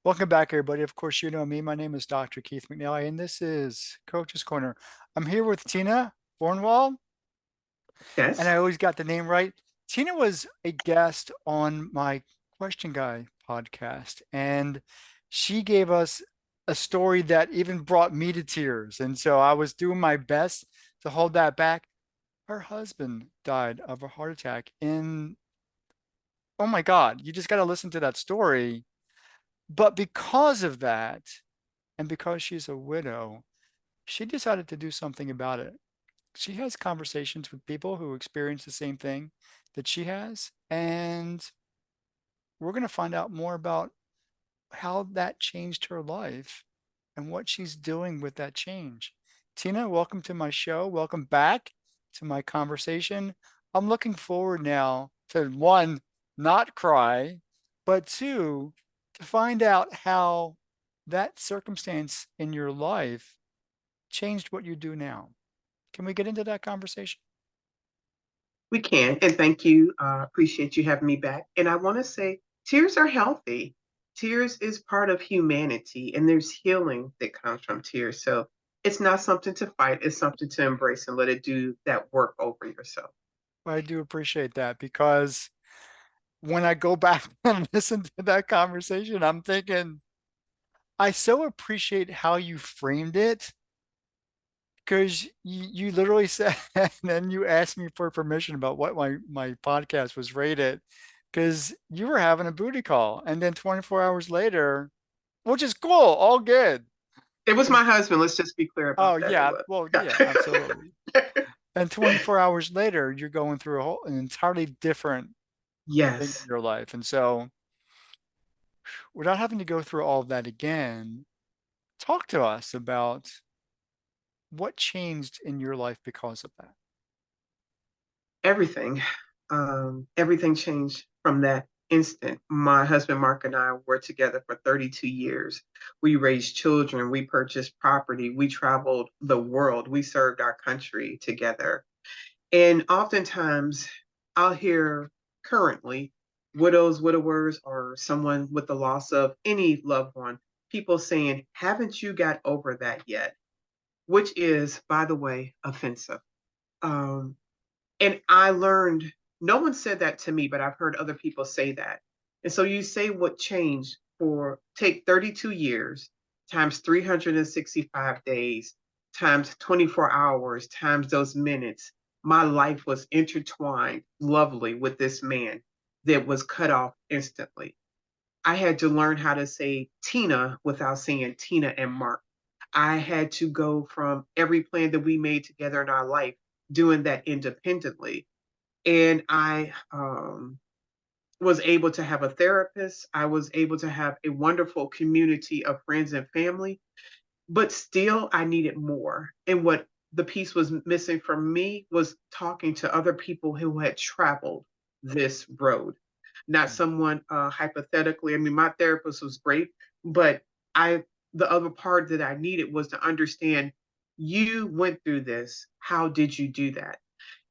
Welcome back, everybody. Of course, you know me. My name is Dr. Keith McNally, and this is Coach's Corner. I'm here with Tina Bornwall, and Yes. I always got the name right. Tina was a guest on my Question Guy podcast, and she gave us a story that even brought me to tears. And so I was doing my best to hold that back. Her husband died of a heart attack. And oh my God, you just got to listen to that story. But because of that, and because she's a widow, she decided to do something about it. She has conversations with people who experience the same thing that she has. And we're going to find out more about how that changed her life and what she's doing with that change. Tina, welcome to my show. Welcome back to my conversation. I'm looking forward now to one, not cry, but two, to find out how that circumstance in your life changed what you do now. Can we get into that conversation? We can. And thank you. Appreciate you having me back. And I want to say tears are healthy. Tears is part of humanity, and there's healing that comes from tears. So it's not something to fight, it's something to embrace and let it do that work over yourself. I do appreciate that because when I go back and listen to that conversation, I'm thinking, I so appreciate how you framed it because you literally said, and then you asked me for permission about what my podcast was rated because you were having a booty call. And then 24 hours later, which is cool, all good. It was And my husband. Let's just be clear oh, about that. It yeah, was. well, yeah, absolutely. And 24 hours later, you're going through an entirely different thing in Yes. your life. And so, without having to go through all of that again, talk to us about what changed in your life because of that. Everything. Everything changed from that instant. My husband Mark and I were together for 32 years. We raised children, we purchased property, we traveled the world, we served our country together. And oftentimes I'll hear currently widows, widowers, or someone with the loss of any loved one, people saying, haven't you got over that yet? Which is, by the way, offensive. Um, and I learned, no one said that to me, but I've heard other people say that. And so you say what changed for take 32 years times 365 days times 24 hours times those minutes. My life was intertwined lovely with this man that was cut off instantly. I had to learn how to say Tina without saying Tina and Mark. I had to go from every plan that we made together in our life, doing that independently. And I was able to have a therapist. I was able to have a wonderful community of friends and family, but still I needed more. And what the piece was missing from me was talking to other people who had traveled this road, not someone hypothetically. I mean, my therapist was great, but I, the other part that I needed was to understand you went through this. How did you do that?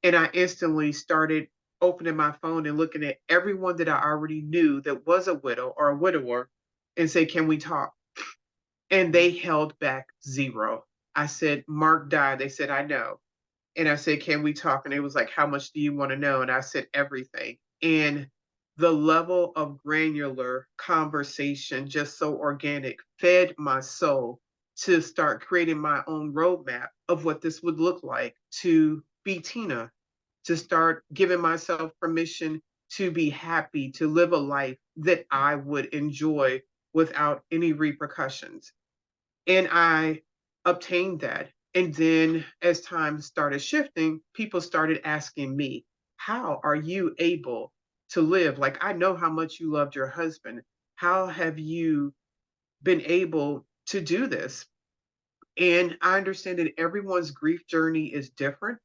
And I instantly started opening my phone and looking at everyone that I already knew that was a widow or a widower and say, can we talk? And they held back zero. I said, Mark died. They said, I know. And I said, can we talk? And it was like, how much do you want to know? And I said, everything. And the level of granular conversation, just so organic, fed my soul to start creating my own roadmap of what this would look like to be Tina, to start giving myself permission to be happy, to live a life that I would enjoy without any repercussions. And I obtained that. And then as time started shifting, people started asking me, how are you able to live? Like, I know how much you loved your husband. How have you been able to do this? And I understand that everyone's grief journey is different.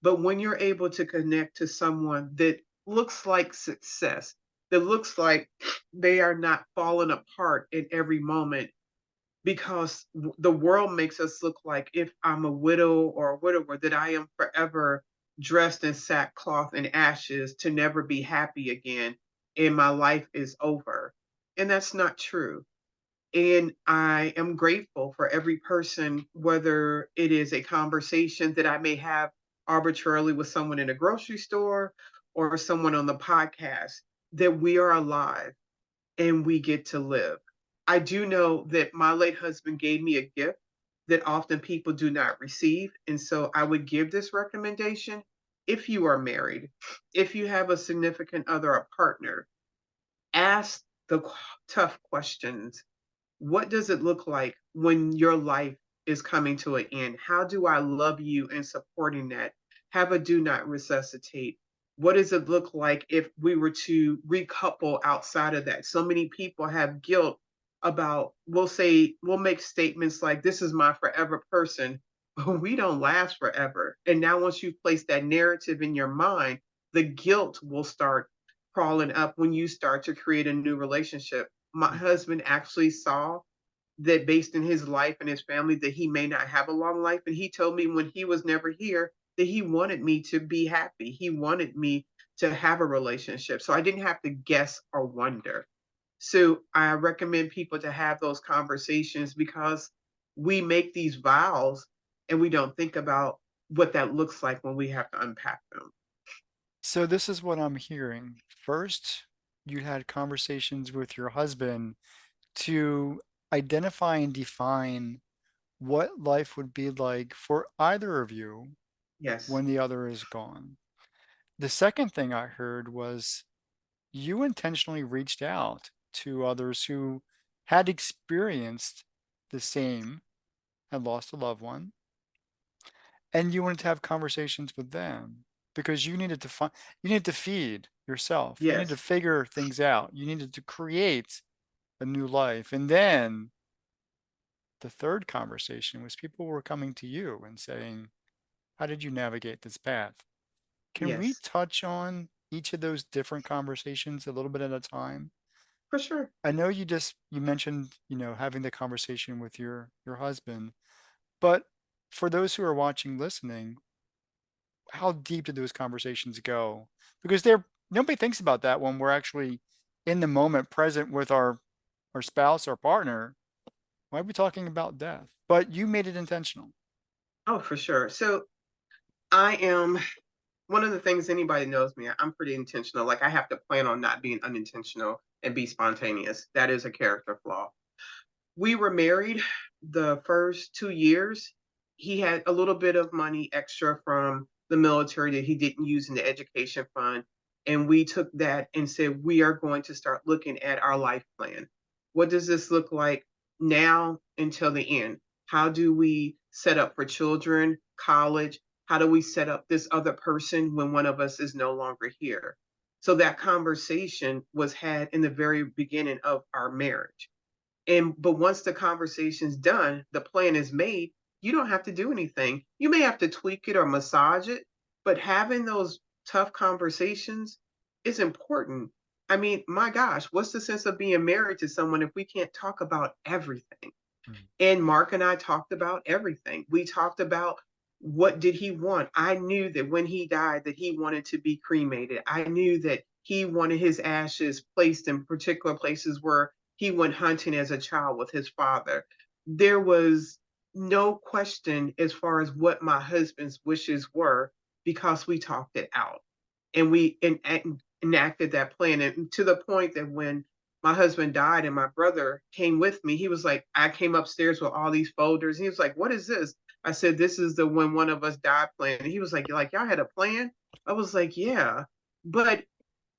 But when you're able to connect to someone that looks like success, that looks like they are not falling apart in every moment, because the world makes us look like if I'm a widow or a widower, that I am forever dressed in sackcloth and ashes to never be happy again and my life is over. And that's not true. And I am grateful for every person, whether it is a conversation that I may have arbitrarily with someone in a grocery store or someone on the podcast, that we are alive and we get to live. I do know that my late husband gave me a gift that often people do not receive. And so I would give this recommendation. If you are married, if you have a significant other, a partner, ask the tough questions. What does it look like when your life is coming to an end? How do I love you in supporting that? Have a do not resuscitate. What does it look like if we were to recouple outside of that? So many people have guilt about, we'll say, we'll make statements like, this is my forever person, but we don't last forever. And now, once you place that narrative in your mind, the guilt will start crawling up when you start to create a new relationship. My husband actually saw that based in his life and his family that he may not have a long life, and he told me when he was never here that he wanted me to be happy, he wanted me to have a relationship, so I didn't have to guess or wonder. So I recommend people to have those conversations, because we make these vows and we don't think about what that looks like when we have to unpack them. So this is what I'm hearing. First, you had conversations with your husband to identify and define what life would be like for either of you Yes. when the other is gone. The second thing I heard was you intentionally reached out to others who had experienced the same, had lost a loved one, and you wanted to have conversations with them because you needed to find, you needed to feed yourself. You needed to Yes. figure things out. You needed to create a new life. And then the third conversation was people were coming to you and saying, how did you navigate this path? Can we Yes. touch on each of those different conversations a little bit at a time? For sure. I know you mentioned, having the conversation with your husband, but for those who are watching, listening, how deep did those conversations go? Because nobody thinks about that when we're actually in the moment present with our spouse or partner. Why are we talking about death? But you made it intentional. Oh, for sure. So I am, one of the things, anybody knows me, I'm pretty intentional. Like, I have to plan on not being unintentional and be spontaneous. That is a character flaw. We were married the first 2 years. He had a little bit of money extra from the military that he didn't use in the education fund. And we took that and said, we are going to start looking at our life plan. What does this look like now until the end? How do we set up for children, college? How do we set up this other person when one of us is no longer here? So that conversation was had in the very beginning of our marriage. And but once the conversation's done, the plan is made, you don't have to do anything. You may have to tweak it or massage it, but having those tough conversations is important. I mean, my gosh, what's the sense of being married to someone if we can't talk about everything? Mm. And Mark and I talked about everything. We talked about, what did he want? I knew that when he died that he wanted to be cremated. I knew that he wanted his ashes placed in particular places where he went hunting as a child with his father. There was no question as far as what my husband's wishes were, because we talked it out and we enacted that plan. And to the point that when my husband died and my brother came with me, he was like, I came upstairs with all these folders. He was like, what is this? I said, this is the when one of us died plan. And he was like, y'all had a plan? I was like, yeah. But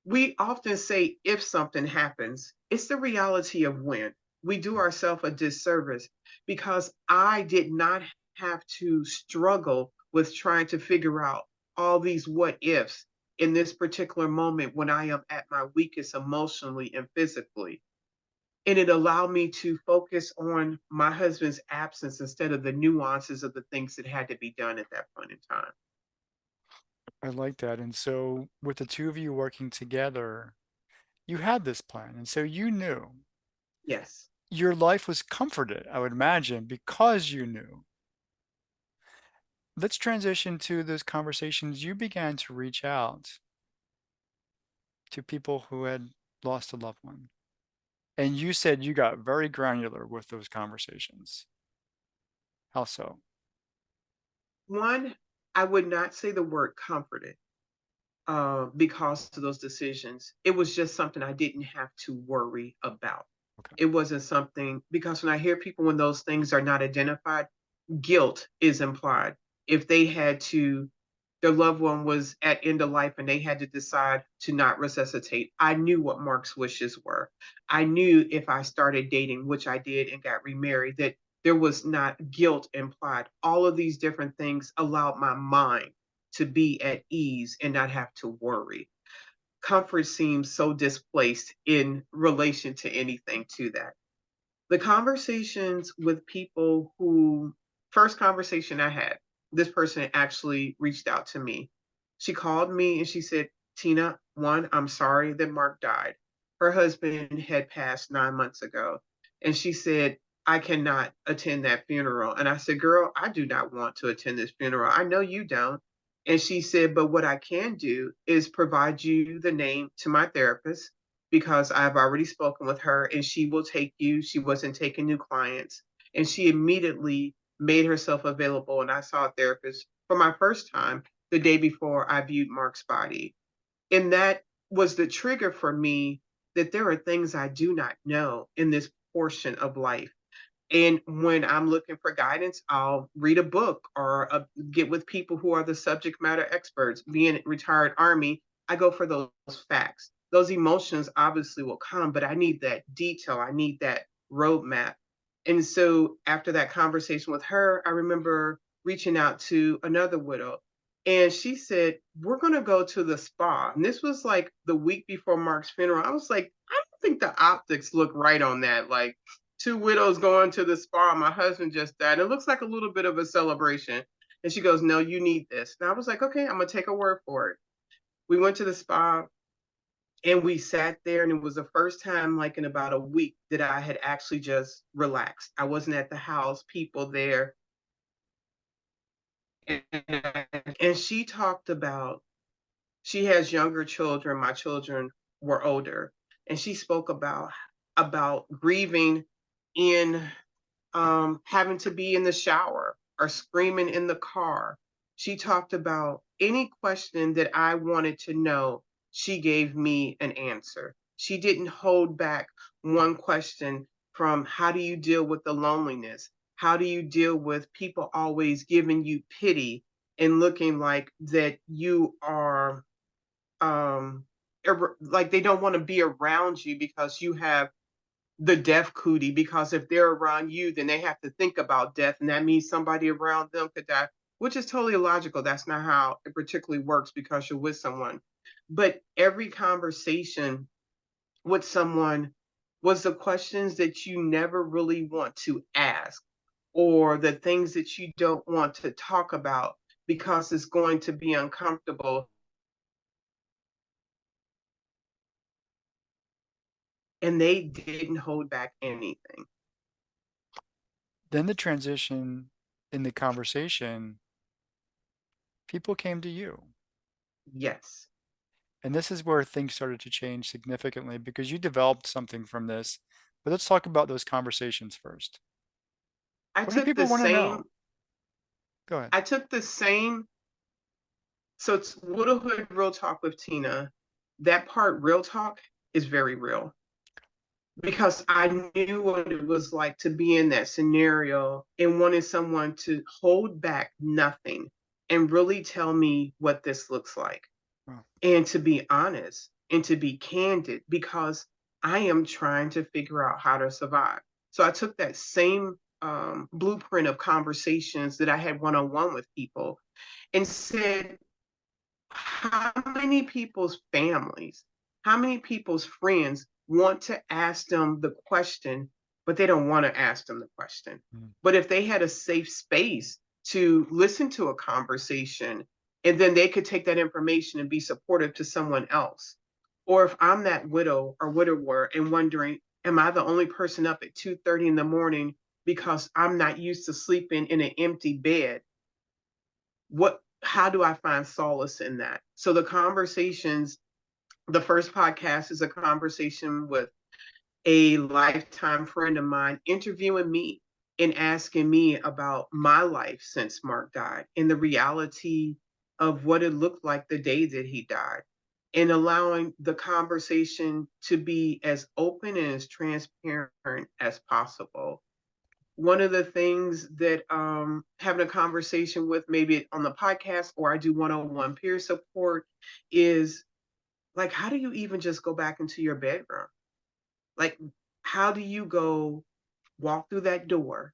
we often say if something happens, it's the reality of when. We do ourselves a disservice, because I did not have to struggle with trying to figure out all these what ifs in this particular moment when I am at my weakest emotionally and physically. And it allowed me to focus on my husband's absence instead of the nuances of the things that had to be done at that point in time. I like that. And so, with the two of you working together, you had this plan. And so you knew Yes. your life was comforted, I would imagine, because you knew. Let's transition to those conversations. You began to reach out to people who had lost a loved one. And you said you got very granular with those conversations. How so? One, I would not say the word comforted because of those decisions. It was just something I didn't have to worry about. Okay. It wasn't something, because when I hear people, when those things are not identified, guilt is implied. If they had to, their loved one was at end of life and they had to decide to not resuscitate, I knew what Mark's wishes were. I knew if I started dating, which I did, and got remarried, that there was not guilt implied. All of these different things allowed my mind to be at ease and not have to worry. Comfort seems so displaced in relation to anything to that. The conversations with people who, first conversation I had, this person actually reached out to me. She called me and she said, Tina, one, I'm sorry that Mark died. Her husband had passed 9 months ago. And she said, I cannot attend that funeral. And I said, girl, I do not want to attend this funeral. I know you don't. And she said, but what I can do is provide you the name to my therapist, because I've already spoken with her and she will take you. She wasn't taking new clients. And she immediately made herself available. And I saw a therapist for my first time the day before I viewed Mark's body. And that was the trigger for me, that there are things I do not know in this portion of life. And when I'm looking for guidance, I'll read a book or get with people who are the subject matter experts. Being retired Army, I go for those facts. Those emotions obviously will come, but I need that detail. I need that roadmap. And so after that conversation with her, I remember reaching out to another widow. And she said, we're going to go to the spa. And this was like the week before Mark's funeral. I was like, I don't think the optics look right on that. Like, two widows going to the spa. My husband just died. It looks like a little bit of a celebration. And she goes, no, you need this. And I was like, okay, I'm going to take a word for it. We went to the spa and we sat there, and it was the first time, like in about a week, that I had actually just relaxed. I wasn't at the house, people there. And she talked about, she has younger children. My children were older. And she spoke about grieving in having to be in the shower or screaming in the car. She talked about any question that I wanted to know, she gave me an answer. She didn't hold back one question, from how do you deal with the loneliness? How do you deal with people always giving you pity and looking like that you are like they don't want to be around you because you have the death cootie, because if they're around you, then they have to think about death, and that means somebody around them could die, which is totally illogical. That's not how it particularly works because you're with someone. But every conversation with someone was the questions that you never really want to ask, or the things that you don't want to talk about because it's going to be uncomfortable. And they didn't hold back anything. Then the transition in the conversation, people came to you. Yes. And this is where things started to change significantly because you developed something from this. But let's talk about those conversations first. I What do took the people want to same know? Go ahead. I took the same, so it's Widowhood Real Talk with Tina. That part, real talk, is very real, because I knew what it was like to be in that scenario and wanted someone to hold back nothing and really tell me what this looks like, Wow. and to be honest and to be candid, because I am trying to figure out how to survive. So I took that same blueprint of conversations that I had one on one with people and said, how many people's families, how many people's friends want to ask them the question, but they don't want to ask them the question? Mm. But if they had a safe space to listen to a conversation, and then they could take that information and be supportive to someone else. Or if I'm that widow or widower and wondering, am I the only person up at 2:30 in the morning because I'm not used to sleeping in an empty bed? How do I find solace in that? So the conversations, the first podcast is a conversation with a lifetime friend of mine interviewing me and asking me about my life since Mark died and the reality of what it looked like the day that he died, and allowing the conversation to be as open and as transparent as possible. One of the things that having a conversation with, maybe on the podcast or I do one-on-one peer support, is like, how do you even just go back into your bedroom? Like, how do you go walk through that door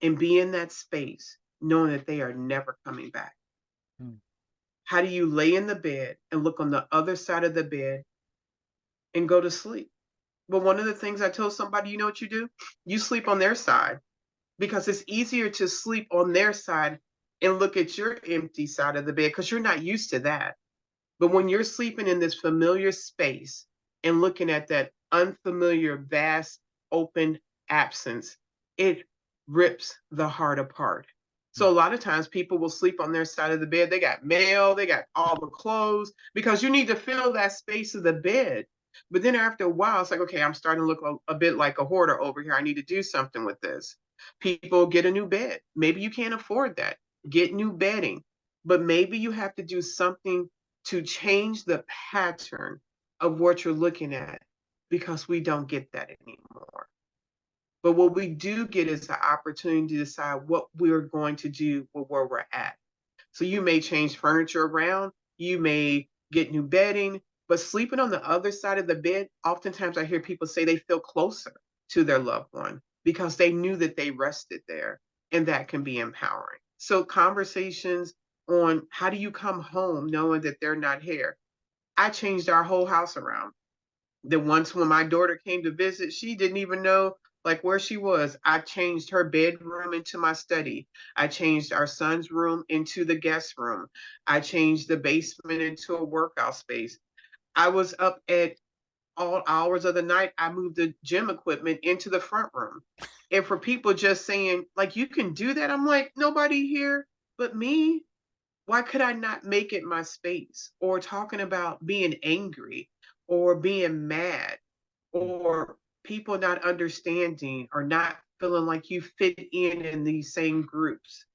and be in that space knowing that they are never coming back? Mm. How do you lay in the bed and look on the other side of the bed and go to sleep? Well, one of the things I told somebody, you know what you do? You sleep on their side, because it's easier to sleep on their side and look at your empty side of the bed because you're not used to that. But when you're sleeping in this familiar space and looking at that unfamiliar, vast, open absence, it rips the heart apart. So a lot of times people will sleep on their side of the bed. They got mail, they got all the clothes, because you need to fill that space of the bed. But then after a while, it's like, okay, I'm starting to look a bit like a hoarder over here. I need to do something with this. People get a new bed. Maybe you can't afford that. Get new bedding. But maybe you have to do something to change the pattern of what you're looking at, because we don't get that anymore. But what we do get is the opportunity to decide what we're going to do with where we're at. So you may change furniture around, you may get new bedding, but sleeping on the other side of the bed, oftentimes I hear people say they feel closer to their loved one because they knew that they rested there, and that can be empowering. So conversations on how do you come home knowing that they're not here. I changed our whole house around. Then once when my daughter came to visit, she didn't even know like where she was. I changed her bedroom into my study. I changed our son's room into the guest room. I changed the basement into a workout space. I was up at all hours of the night. I moved the gym equipment into the front room. And for people just saying, like, you can do that, I'm like, nobody here but me. Why could I not make it my space? Or talking about being angry or being mad or people not understanding or not feeling like you fit in these same groups.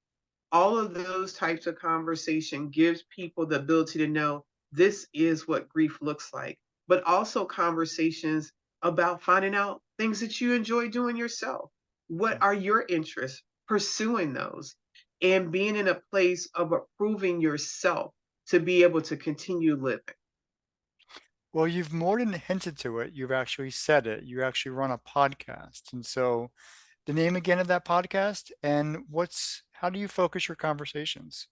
All of those types of conversation gives people the ability to know this is what grief looks like, but also conversations about finding out things that you enjoy doing yourself. What are your interests? Pursuing those and being in a place of approving yourself to be able to continue living. Well, you've more than hinted to it. You've actually said it. You actually run a podcast. And so the name again of that podcast and how do you focus your conversations?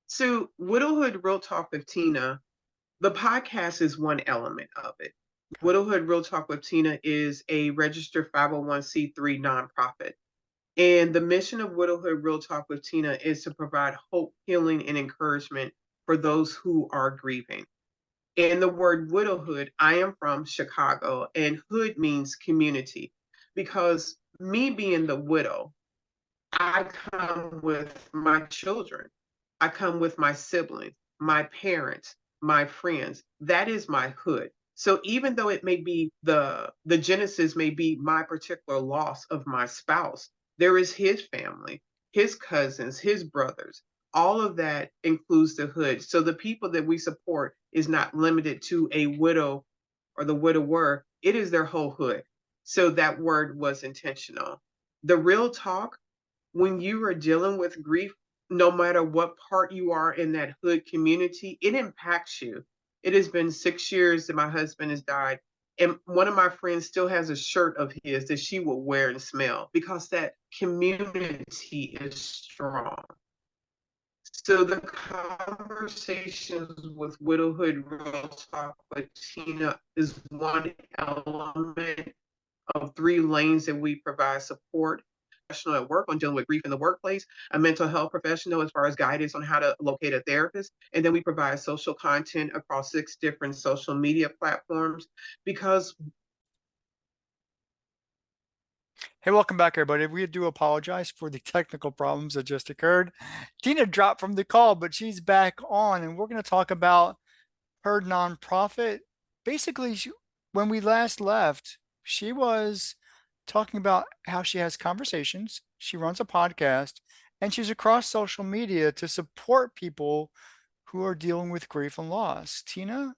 So, Widowhood Real Talk with Tina, the podcast is one element of it. Okay. Widowhood Real Talk with Tina is a registered 501c3 nonprofit. And the mission of Widowhood Real Talk with Tina is to provide hope, healing, and encouragement for those who are grieving. And the word widowhood, I am from Chicago, and hood means community. Because me being the widow, I come with my children. I come with my siblings, my parents, my friends. That is my hood. So even though it may be the genesis may be my particular loss of my spouse, there is his family, his cousins, his brothers. All of that includes the hood. So the people that we support is not limited to a widow or the widower. It is their whole hood. So that word was intentional. The real talk, when you are dealing with grief, no matter what part you are in that hood community, it impacts you. It has been 6 years that my husband has died. And one of my friends still has a shirt of his that she will wear and smell because that community is strong. So the conversations with Widowhood Real Talk with Tina is one element of three lanes that we provide support. Professional at work on dealing with grief in the workplace, a mental health professional as far as guidance on how to locate a therapist, and then we provide social content across 6 different social media platforms because Hey, welcome back, everybody. We do apologize for the technical problems that just occurred. Tina dropped from the call, but she's back on, and we're going to talk about her nonprofit. Basically, when we last left, She was talking about how she has conversations, she runs a podcast, and she's across social media to support people who are dealing with grief and loss. Tina,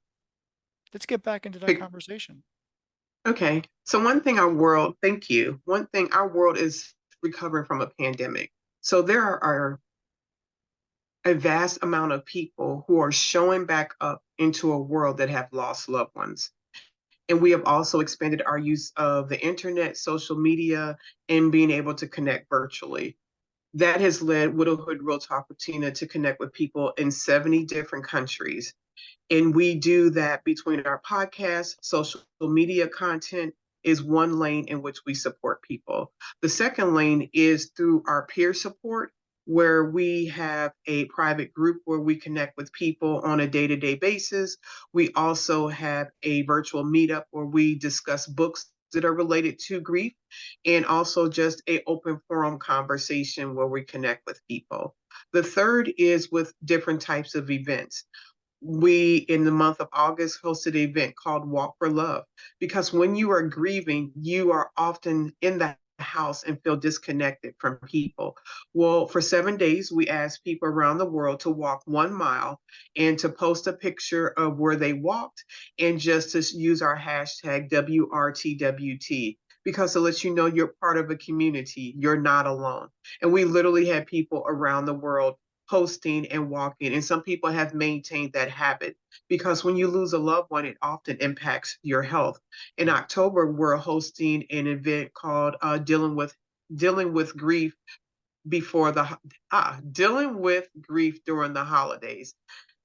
let's get back into that conversation. Okay. So one thing our world, thank you. One thing our world is recovering from a pandemic. So there are a vast amount of people who are showing back up into a world that have lost loved ones. And we have also expanded our use of the internet, social media, and being able to connect virtually. That has led Widowhood Real Talk with Tina to connect with people in 70 different countries. And we do that between our podcast, social media content is one lane in which we support people. The second lane is through our peer support, where we have a private group where we connect with people on a day-to-day basis. We also have a virtual meetup where we discuss books that are related to grief, and also just a open forum conversation where we connect with people. The third is with different types of events. We in the month of August hosted an event called Walk for Love, because when you are grieving, you are often in the house and feel disconnected from people. Well, for 7 days, we asked people around the world to walk 1 mile and to post a picture of where they walked, and just to use our hashtag WRTWT, because to let you know you're part of a community, you're not alone. And we literally had people around the world posting and walking. And some people have maintained that habit, because when you lose a loved one, it often impacts your health. In October, we're hosting an event called dealing with grief before the dealing with grief during the holidays.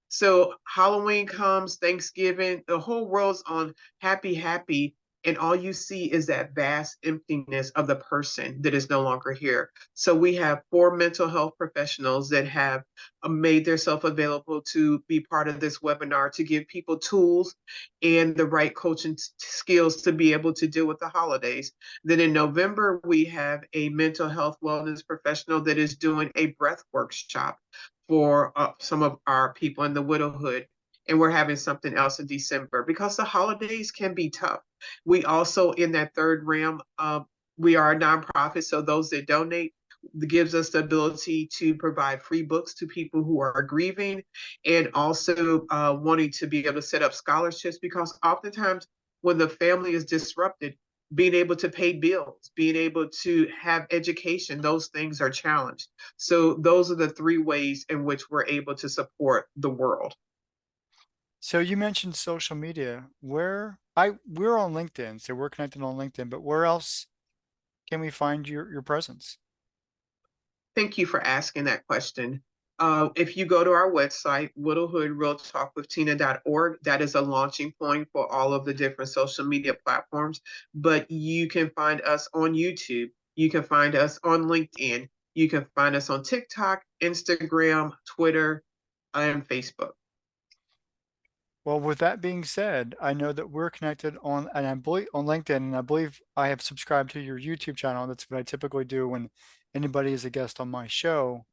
So Halloween comes, Thanksgiving, the whole world's on happy, happy. And all you see is that vast emptiness of the person that is no longer here. So we have 4 mental health professionals that have made themselves available to be part of this webinar to give people tools and the right coaching skills to be able to deal with the holidays. Then in November, we have a mental health wellness professional that is doing a breath workshop for some of our people in the widowhood. And we're having something else in December, because the holidays can be tough. We also, in that third realm, we are a nonprofit. So those that donate gives us the ability to provide free books to people who are grieving, and also wanting to be able to set up scholarships, because oftentimes when the family is disrupted, being able to pay bills, being able to have education, those things are challenged. So those are the 3 ways in which we're able to support the world. So you mentioned social media. We're on LinkedIn, so we're connected on LinkedIn, but where else can we find your presence? Thank you for asking that question. If you go to our website, widowhoodrealtalkwithtina.org, that is a launching point for all of the different social media platforms. But you can find us on YouTube. You can find us on LinkedIn. You can find us on TikTok, Instagram, Twitter, and Facebook. Well, with that being said, I know that we're connected on, and I believe on LinkedIn, and I believe I have subscribed to your YouTube channel. That's what I typically do when anybody is a guest on my show.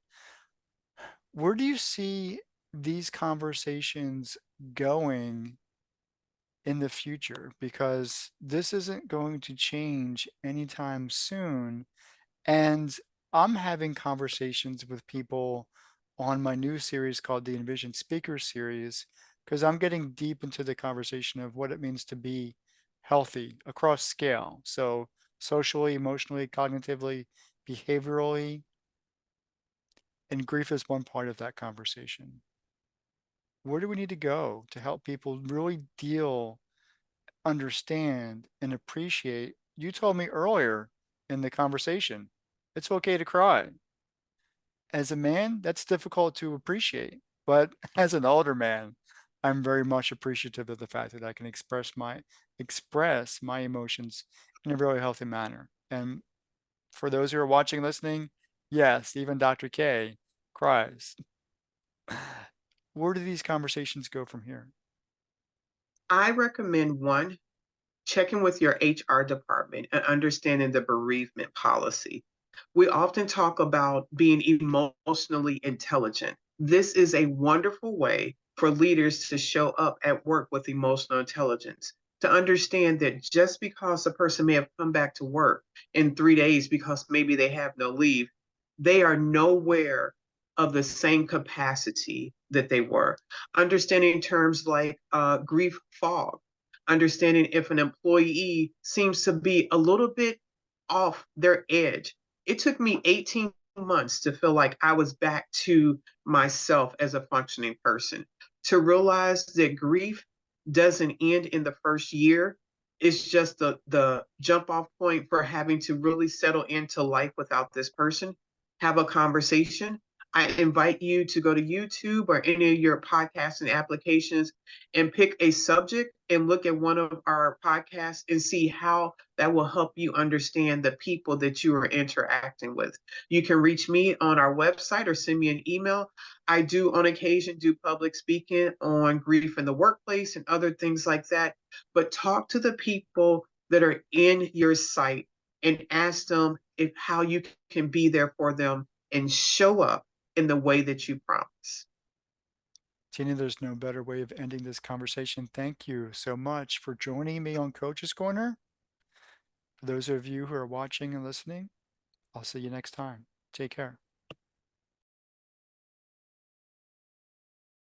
Where do you see these conversations going in the future? Because this isn't going to change anytime soon. And I'm having conversations with people on my new series called the Envision Speaker Series, because I'm getting deep into the conversation of what it means to be healthy across scale. So, socially, emotionally, cognitively, behaviorally, and grief is one part of that conversation. Where do we need to go to help people really deal, understand, and appreciate? You told me earlier in the conversation, it's okay to cry. As a man, that's difficult to appreciate. But as an older man, I'm very much appreciative of the fact that I can express my emotions in a really healthy manner. And for those who are watching, listening, yes, even Dr. K cries. Where do these conversations go from here? I recommend one, checking with your HR department and understanding the bereavement policy. We often talk about being emotionally intelligent. This is a wonderful way for leaders to show up at work with emotional intelligence. to understand that just because a person may have come back to work in 3 days because maybe they have no leave, they are nowhere of the same capacity that they were. Understanding terms like grief fog, understanding if an employee seems to be a little bit off their edge. It took me 18 months to feel like I was back to myself as a functioning person, to realize that grief doesn't end in the first year. It's just the jump off point for having to really settle into life without this person, have a conversation. I invite you to go to YouTube or any of your podcasting applications and pick a subject and look at one of our podcasts and see how that will help you understand the people that you are interacting with. You can reach me on our website or send me an email. I do on occasion do public speaking on grief in the workplace and other things like that. But talk to the people that are in your site and ask them if how you can be there for them and show up in the way that you promise. Tina, there's no better way of ending this conversation. Thank you so much for joining me on Coach's Corner. For those of you who are watching and listening, I'll see you next time. Take care.